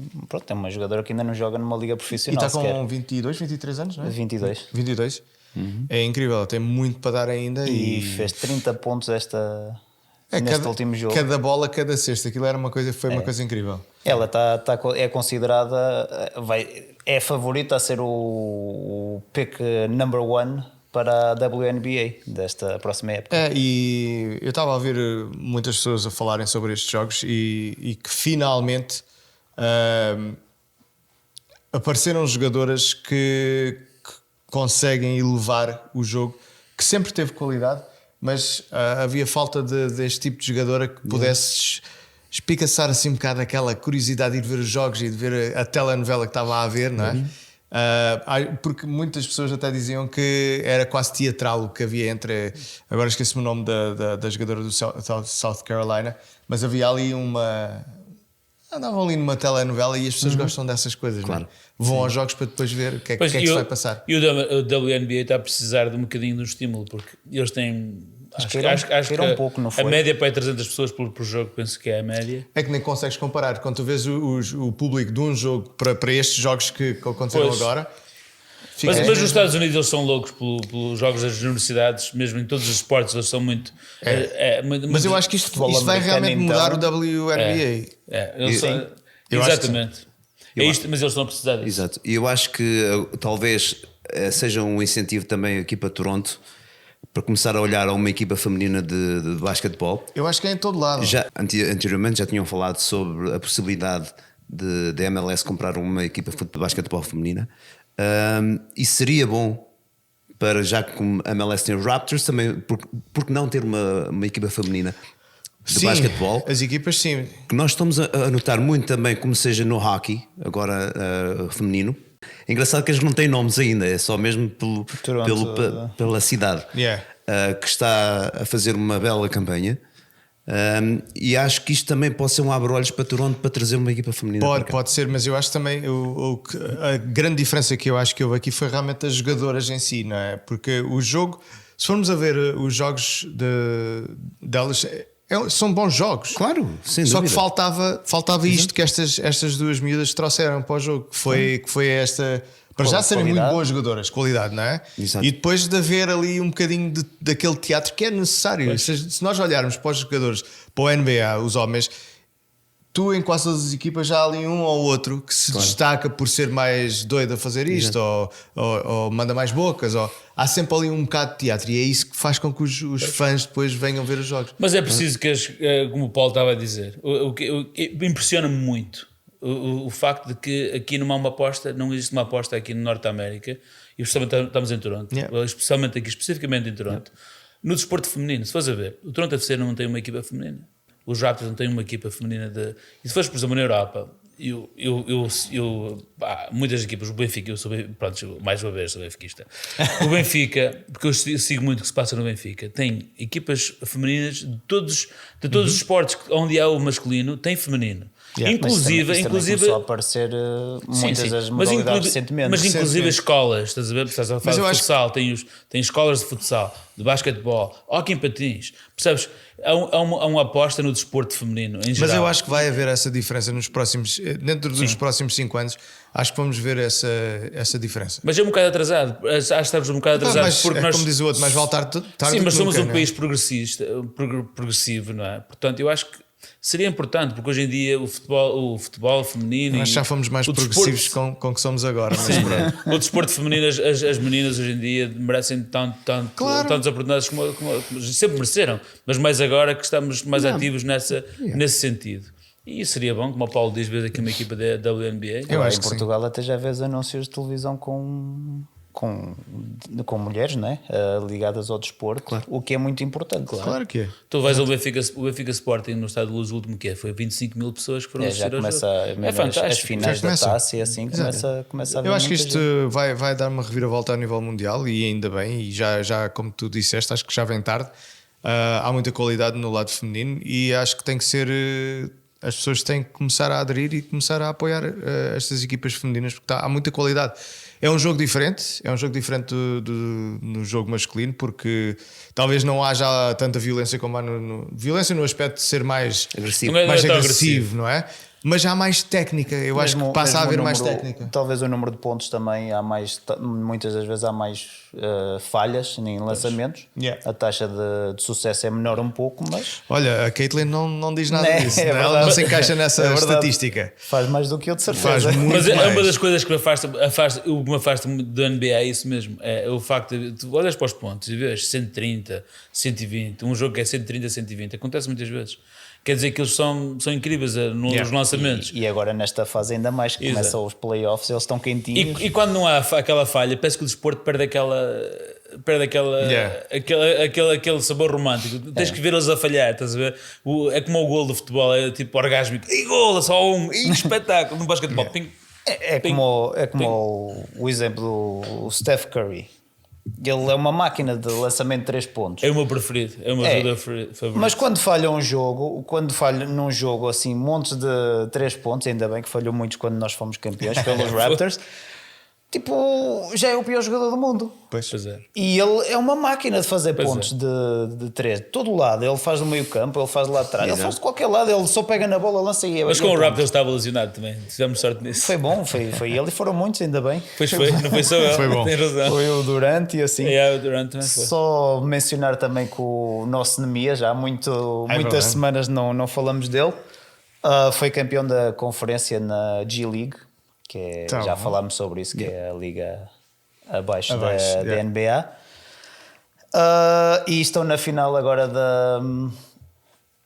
jogadora que ainda não joga numa liga E profissional. está com 22, 23 anos, não é? 22. É incrível, ela tem muito para dar ainda. E fez 30 pontos neste último jogo. Cada bola, cada cesta, aquilo era uma coisa incrível. Ela é considerada, é a favorita a ser o pick number 1 para a WNBA desta próxima época. E eu estava a ouvir muitas pessoas a falarem sobre estes jogos e que finalmente apareceram jogadoras que conseguem elevar o jogo, que sempre teve qualidade, mas havia falta deste tipo de jogadora que pudesse espicaçar assim um bocado aquela curiosidade de ir ver os jogos e de ver a telenovela que estava a haver, não é? Porque muitas pessoas até diziam que era quase teatral o que havia entre... Agora esqueci-me o nome da jogadora do South Carolina, mas havia ali andavam ali numa telenovela e as pessoas gostam dessas coisas, claro. Não é? Vão aos jogos para depois ver o que é que se vai passar. E o WNBA está a precisar de um bocadinho de um estímulo, porque eles têm... Acho que um pouco, não foi? A média para 300 pessoas por jogo, penso que é a média. É que nem consegues comparar. Quando tu vês o público de um jogo para estes jogos que aconteceram agora, Mas os Estados Unidos eles são loucos pelos jogos das universidades, mesmo em todos os esportes, eles são muito. Mas eu acho que isto vai realmente mudar o WNBA. Exatamente. Mas eles estão a precisar disso. Exato. E eu acho que talvez seja um incentivo também aqui para Toronto para começar a olhar a uma equipa feminina de basquetebol. Eu acho que é em todo lado. Anteriormente já tinham falado sobre a possibilidade de MLS comprar uma equipa de basquetebol feminina. E seria bom para, já que a MLS tem os Raptors, também, porque não ter uma equipa feminina de basquetebol? As equipas sim. Que nós estamos a notar muito também, como seja no hockey, agora feminino. É engraçado que eles não têm nomes ainda, é só mesmo pela cidade, que está a fazer uma bela campanha. E acho que isto também pode ser um abre-olhos para Toronto para trazer uma equipa feminina. Pode ser, mas eu acho também a grande diferença que eu acho que houve aqui foi realmente as jogadoras em si, não é? Porque o jogo, se formos a ver os jogos delas, são bons jogos. Claro, sem Só dúvida. que faltava isto que estas duas miúdas trouxeram para o jogo, que foi esta. Para já serem muito boas jogadoras, qualidade, não é? Exato. E depois de haver ali um bocadinho daquele teatro que é necessário. Se nós olharmos para os jogadores, para o NBA, os homens, tu em quase todas as equipas já há ali um ou outro que se destaca por ser mais doido a fazer isto, ou manda mais bocas, ou há sempre ali um bocado de teatro, e é isso que faz com que os fãs depois venham ver os jogos. Mas é preciso que, como o Paulo estava a dizer, o que impressiona-me muito o facto de que aqui não há uma aposta, não existe uma aposta aqui no Norte da América, e especialmente estamos em Toronto, especialmente aqui, especificamente em Toronto, no desporto feminino. Se fores a ver, o Toronto FC não tem uma equipa feminina, os Raptors não têm uma equipa feminina e se fores, por exemplo, na Europa, muitas equipas, o Benfica, eu sou, pronto, mais uma vez sou benfiquista, o Benfica, porque eu sigo muito o que se passa no Benfica, tem equipas femininas de todos os esportes onde há o masculino, tem feminino. Inclusive começou a aparecer muitas das modalidades recentemente. Mas inclusive as escolas, estás a ver? Estás a falar de futsal, tem escolas de futsal, de basquetebol, hóquei em patins, percebes? Há uma aposta no desporto feminino em geral. Mas eu acho que vai haver essa diferença dentro dos próximos 5 anos. Acho que vamos ver essa diferença. Mas é um bocado atrasado. Acho que estamos um bocado atrasados. Porque como diz o outro, mais vale tarde. Sim, mas somos um país progressivo, não é? Portanto, eu acho que seria importante, porque hoje em dia o futebol feminino. Nós já fomos mais progressivos com o que somos agora. Mas o desporto feminino, as meninas hoje em dia merecem tantas oportunidades como sempre mereceram, mas mais agora que estamos mais ativos nesse sentido. E seria bom, como o Paulo diz, ver aqui uma equipa da WNBA. Eu acho que em Portugal até já vês anúncios de televisão com mulheres, né? Ligadas ao desporto, o que é muito importante. Claro que é. Tu vais ao Benfica Sporting no Estado de Luz, o último que foi 25 mil pessoas que foram assistir ao jogo. É fantástico. As finais da taça e assim começa a ver. Eu acho que isto vai dar uma reviravolta a nível mundial, e ainda bem, e já como tu disseste, acho que já vem tarde. Há muita qualidade no lado feminino, e acho que tem que ser... as pessoas têm que começar a aderir e começar a apoiar estas equipas femininas, porque há muita qualidade. É um jogo diferente no jogo masculino, porque talvez não haja tanta violência como há violência no aspecto de ser mais agressivo, não é? Mas há mais técnica, eu acho que passa a haver mais técnica. Talvez o número de pontos também, muitas das vezes há mais falhas em lançamentos. A taxa de sucesso é menor um pouco, mas... Olha, a Caitlin não diz nada disso, ela não se encaixa nessa estatística. Faz mais do que eu, de certeza. Mas é uma das coisas que me afasta do NBA, é isso mesmo, é o facto de tu olhas para os pontos e vês 130, 120, um jogo que é 130, 120, acontece muitas vezes. Quer dizer que eles são incríveis nos lançamentos. E agora nesta fase ainda mais, que começam os playoffs, eles estão quentinhos. E quando não há aquela falha, parece que o desporto perde aquele sabor romântico. Tens que ver-los a falhar, estás a ver? É como o gol do futebol, é tipo orgásmico. E gol, só um, e espetáculo. No basquetebol, ping. É como o exemplo do Steph Curry. Ele é uma máquina de lançamento de 3 pontos. É o meu preferido, é o meu jogador favorito. Mas quando falha num jogo assim, montes de 3 pontos, ainda bem que falhou muitos quando nós fomos campeões pelos Raptors. tipo, já é o pior jogador do mundo. Pois. Pois é. E ele é uma máquina de fazer Pois pontos de 3. De todo lado. Ele faz do meio campo, ele faz de lá atrás, ele faz de qualquer lado. Ele só pega na bola, lança e é. Mas com o ponto. Raptors estava lesionado também. Tivemos sorte nisso. Foi bom, foi ele e foram muitos, ainda bem. Pois foi, não foi só eu. Foi bom. Tem razão. Foi o Durant e assim. O Durant também foi. Só mencionar também que o nosso Nemia, já há muitas verdade. semanas não falamos dele, foi campeão da conferência na G-League, que é, Tá já bom. falámos sobre isso, que é a liga abaixo Abaixo, da yeah. NBA. E estão na final agora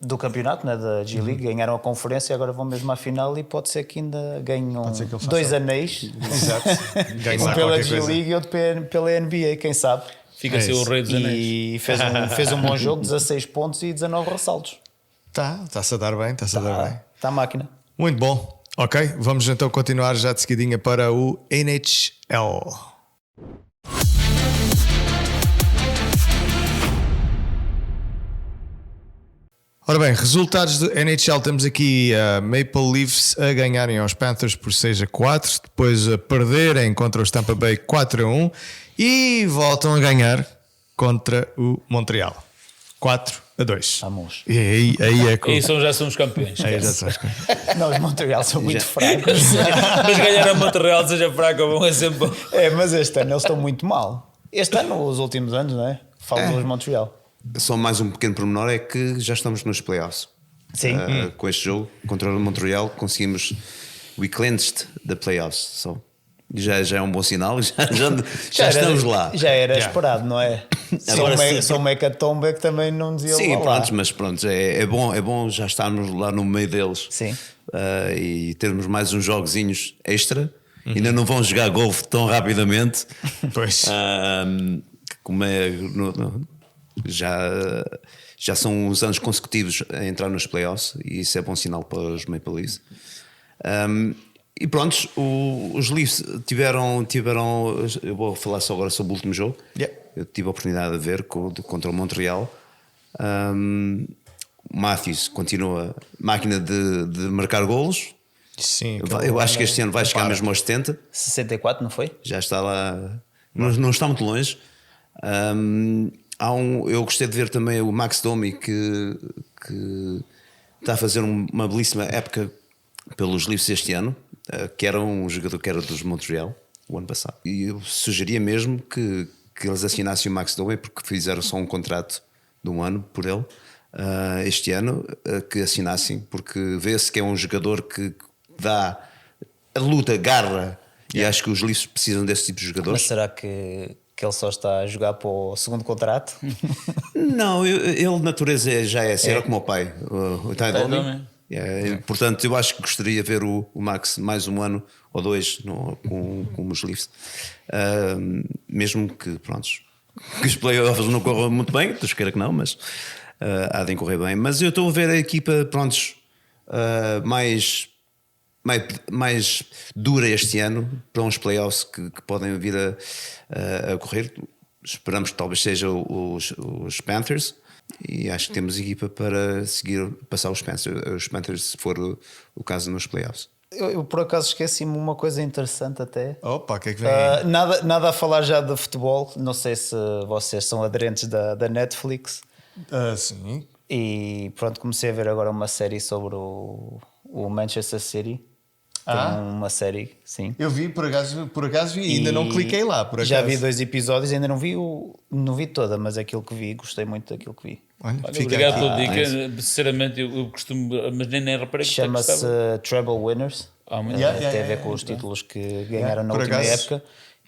do campeonato, né, da G-League, ganharam a conferência, agora vão mesmo à final e pode ser que ainda ganham ser que ele faça 2 anéis. Exato. Ganha Um lá pela qualquer coisa. G-League e outro pela NBA, quem sabe. Fica a ser o isso. rei dos anéis. E fez um bom jogo, 16 pontos e 19 ressaltos. Está-se a dar bem, está-se a dar bem. Está a máquina. Muito bom. Ok, vamos então continuar já de seguidinha para o NHL. Ora bem, resultados do NHL, temos aqui a Maple Leafs a ganharem aos Panthers por 6-4, depois a perderem contra os Tampa Bay 4-1 e voltam a ganhar contra o Montreal 4-2. Vamos. E aí é cool. E já somos campeões. Aí já sabes. Não, os Montreal são muito fracos. Mas ganhar a Montreal, seja fraco ou bom, é sempre bom. Mas este ano eles estão muito mal. Este ano, os últimos anos, não é? Falo dos Montreal. Só mais um pequeno pormenor é que já estamos nos playoffs. Sim. Com este jogo contra o Montreal conseguimos we cleansed the playoffs. So, já é um bom sinal, já estamos lá. Já era esperado, não é? Agora sim. Só o Mecatombe que também não dizia Sim, lá. pronto, mas pronto, é bom já estarmos lá no meio deles. Sim. E termos mais uns jogozinhos extra. Ainda não vão jogar golfe tão rapidamente. Pois. Como é, já são uns anos consecutivos a entrar nos playoffs e isso é bom sinal para os Maple Leafs. E pronto, os Leafs tiveram. Eu vou falar só agora sobre o último jogo. Yeah. Eu tive a oportunidade de ver contra o Montreal. Matthews continua máquina de marcar golos. Sim, Eu acho que este ano vai chegar mesmo aos 70. 64, não foi? Já está lá, não está muito longe. Eu gostei de ver também o Max Domi que está a fazer uma belíssima época pelos Leafs este ano, que era um jogador que era dos Montreal o ano passado. E eu sugeria mesmo que eles assinassem o Max Domi, porque fizeram só um contrato de um ano por ele este ano, que assinassem, porque vê-se que é um jogador que dá a luta, garra, e acho que os Leafs precisam desse tipo de Mas jogadores. será que ele só está a jogar para o segundo contrato? Não, ele de natureza já é assim, era como o pai, o Ty Domi. Domi. Portanto, eu acho que gostaria de ver o Max mais um ano ou dois com os Leafs. Mesmo que, prontos, que os playoffs não corram muito bem, Deus queira que não, mas há de correr bem. Mas eu estou a ver a equipa, prontos, mais dura este ano para uns playoffs que podem vir a correr. Esperamos que talvez seja os Panthers, e acho que temos equipa para seguir, passar os Panthers se for o caso nos playoffs. Eu por acaso esqueci-me uma coisa interessante até. Opa, o que é que vem aí? Nada a falar já de futebol. Não sei se vocês são aderentes da Netflix. Sim. E pronto, comecei a ver agora uma série sobre o Manchester City. Tem uma série, sim. Eu vi, por acaso vi, ainda não cliquei lá, por acaso. Já vi 2 episódios, ainda não vi toda, mas aquilo que vi, gostei muito daquilo que vi. Olha, Olha, fica obrigado aqui. pela dica. Sinceramente, eu costumo, mas nem reparei que Chama-se gostava. Treble Winners. Muito Yeah, bem. Tem a ver com os títulos que ganharam na por última acaso. época.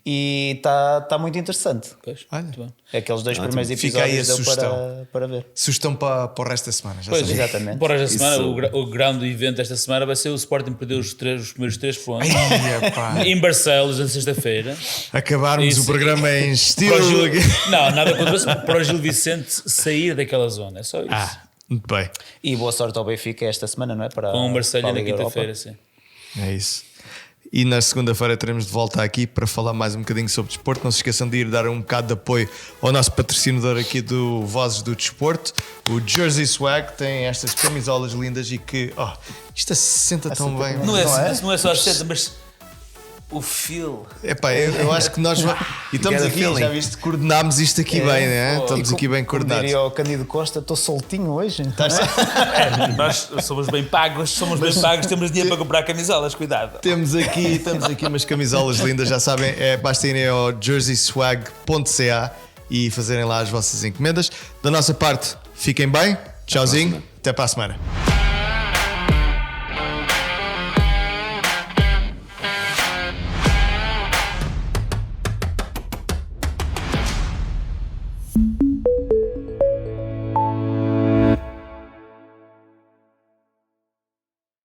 E está muito interessante. Pois, Olha. muito bem. Aqueles 2 primeiros Fica aí a episódios deu sugestão. para ver. Sugestão para o resto da semana. Já Pois, sabes. Exatamente. Por esta semana, Isso. o grande evento desta semana vai ser o Sporting perder os primeiros 3 pontos Ai, epá. em Barcelos na sexta-feira. Acabarmos Isso. o programa em Para o estilo. Gil- Não, nada contra isso. Para o Gil Vicente sair daquela zona, é só isso. Muito bem. E boa sorte ao Benfica esta semana, não é? Para, Com o Marselha para a na Liga Europa. quinta-feira, sim. É isso. E na segunda-feira teremos de volta aqui para falar mais um bocadinho sobre desporto. Não se esqueçam de ir dar um bocado de apoio ao nosso patrocinador aqui do Vozes do Desporto, o Jersey Swag. Tem estas camisolas lindas e que isto se senta tão bem. Não é só a seta, mas O Phil. Epá, eu acho que nós e estamos Get a aqui, feeling. já viste, coordenámos isto aqui bem, né? Estamos aqui bem Como coordenados. diria o Cândido Costa, estou soltinho hoje. Nós somos bem pagos, temos dinheiro para comprar camisolas, cuidado. Temos aqui umas camisolas lindas, já sabem, basta irem ao jerseyswag.ca e fazerem lá as vossas encomendas. Da nossa parte, fiquem bem, tchauzinho, até para a semana.